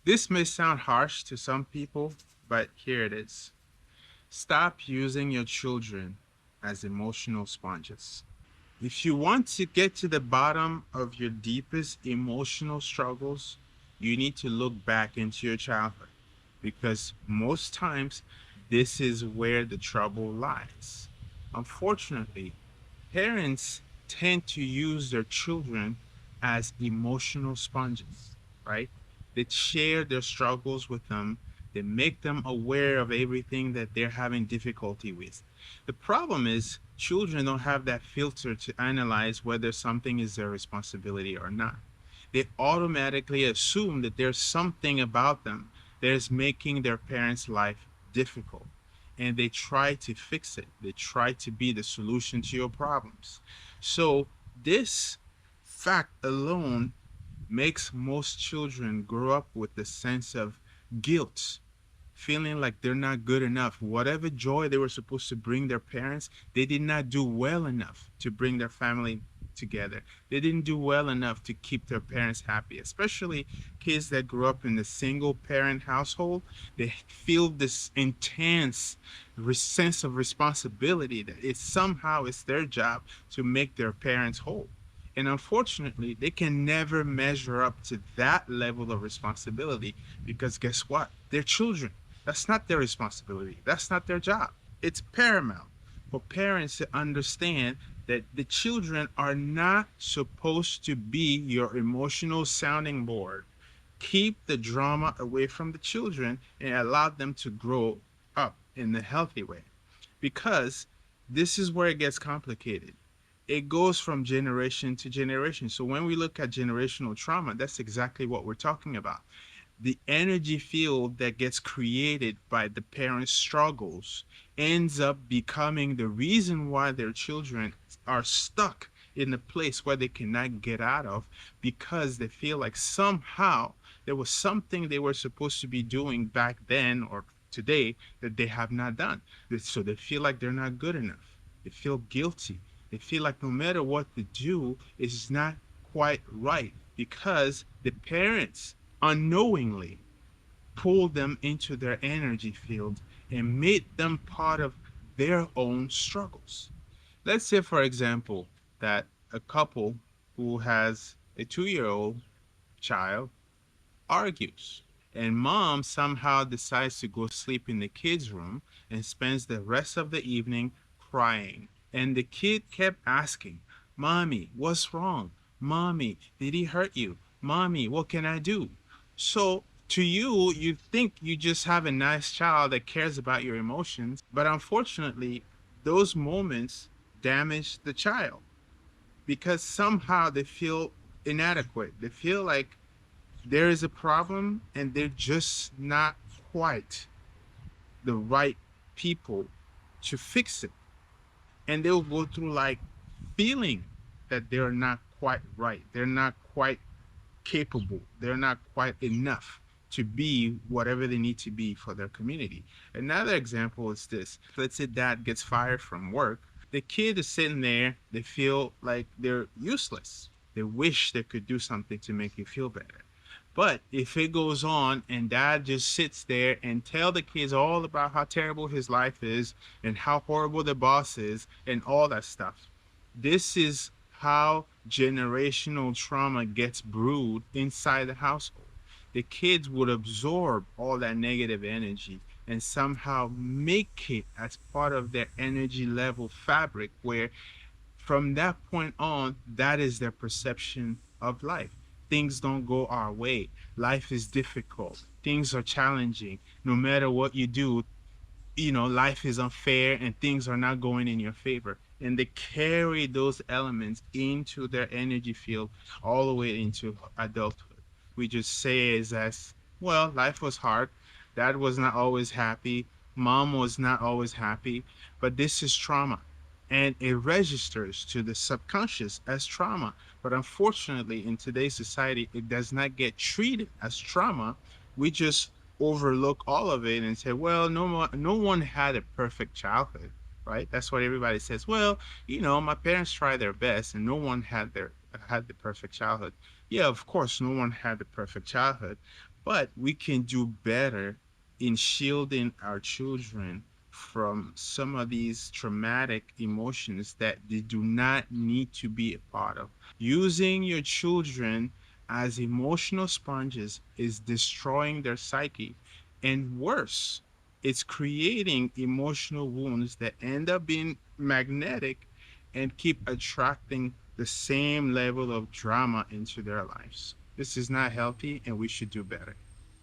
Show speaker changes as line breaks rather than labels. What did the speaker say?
This may sound harsh to some people, but here it is. Stop using your children as emotional sponges. If you want to get to the bottom of your deepest emotional struggles, you need to look back into your childhood because most times this is where the trouble lies. Unfortunately, parents tend to use their children as emotional sponges, right? They share their struggles with them. They make them aware of everything that they're having difficulty with. The problem is, children don't have that filter to analyze whether something is their responsibility or not. They automatically assume that there's something about them that is making their parents' life difficult, and they try to fix it. They try to be the solution to your problems. So, this fact alone makes most children grow up with the sense of guilt, feeling like they're not good enough. Whatever joy they were supposed to bring their parents, they did not do well enough to bring their family together. They didn't do well enough to keep their parents happy, especially kids that grew up in a single parent household. They feel this intense sense of responsibility that it somehow is their job to make their parents whole. And unfortunately, they can never measure up to that level of responsibility because guess what? They're children. That's not their responsibility. That's not their job. It's paramount for parents to understand that the children are not supposed to be your emotional sounding board. Keep the drama away from the children and allow them to grow up in a healthy way. Because this is where it gets complicated. It goes from generation to generation. So when we look at generational trauma, that's exactly what we're talking about. The energy field that gets created by the parents' struggles ends up becoming the reason why their children are stuck in a place where they cannot get out of because they feel like somehow there was something they were supposed to be doing back then or today that they have not done. So they feel like they're not good enough. They feel guilty. They feel like no matter what they do, it's not quite right because the parents unknowingly pulled them into their energy field and made them part of their own struggles. Let's say, for example, that a couple who has a 2 year old child argues. And mom somehow decides to go sleep in the kid's room and spends the rest of the evening crying. And the kid kept asking, Mommy, what's wrong? Mommy, did he hurt you? Mommy, what can I do? So to you, you think you just have a nice child that cares about your emotions. But unfortunately, those moments damage the child because somehow they feel inadequate. They feel like there is a problem and they're just not quite the right people to fix it. And they'll go through like feeling that they're not quite right. They're not quite capable. They're not quite enough to be whatever they need to be for their community. Another example is this. Let's say dad gets fired from work. The kid is sitting there, they feel like they're useless. They wish they could do something to make you feel better. But if it goes on and dad just sits there and tell the kids all about how terrible his life is and how horrible the boss is and all that stuff, this is how generational trauma gets brewed inside the household. The kids would absorb all that negative energy and somehow make it as part of their energy level fabric where from that point on, that is their perception of life. Things don't go our way. Life is difficult. Things are challenging. No matter what you do, life is unfair and things are not going in your favor. And they carry those elements into their energy field all the way into adulthood. We just say is as well, life was hard. Dad was not always happy. Mom was not always happy. But this is trauma. And it registers to the subconscious as trauma. But unfortunately, in today's society, it does not get treated as trauma. We just overlook all of it and say, well, no one had a perfect childhood, right? That's what everybody says. Well, my parents tried their best, and no one had the perfect childhood. Yeah, of course, no one had the perfect childhood, But we can do better in shielding our children from some of these traumatic emotions that they do not need to be a part of. Using your children as emotional sponges is destroying their psyche. And worse, it's creating emotional wounds that end up being magnetic and keep attracting the same level of drama into their lives. This is not healthy, and we should do better.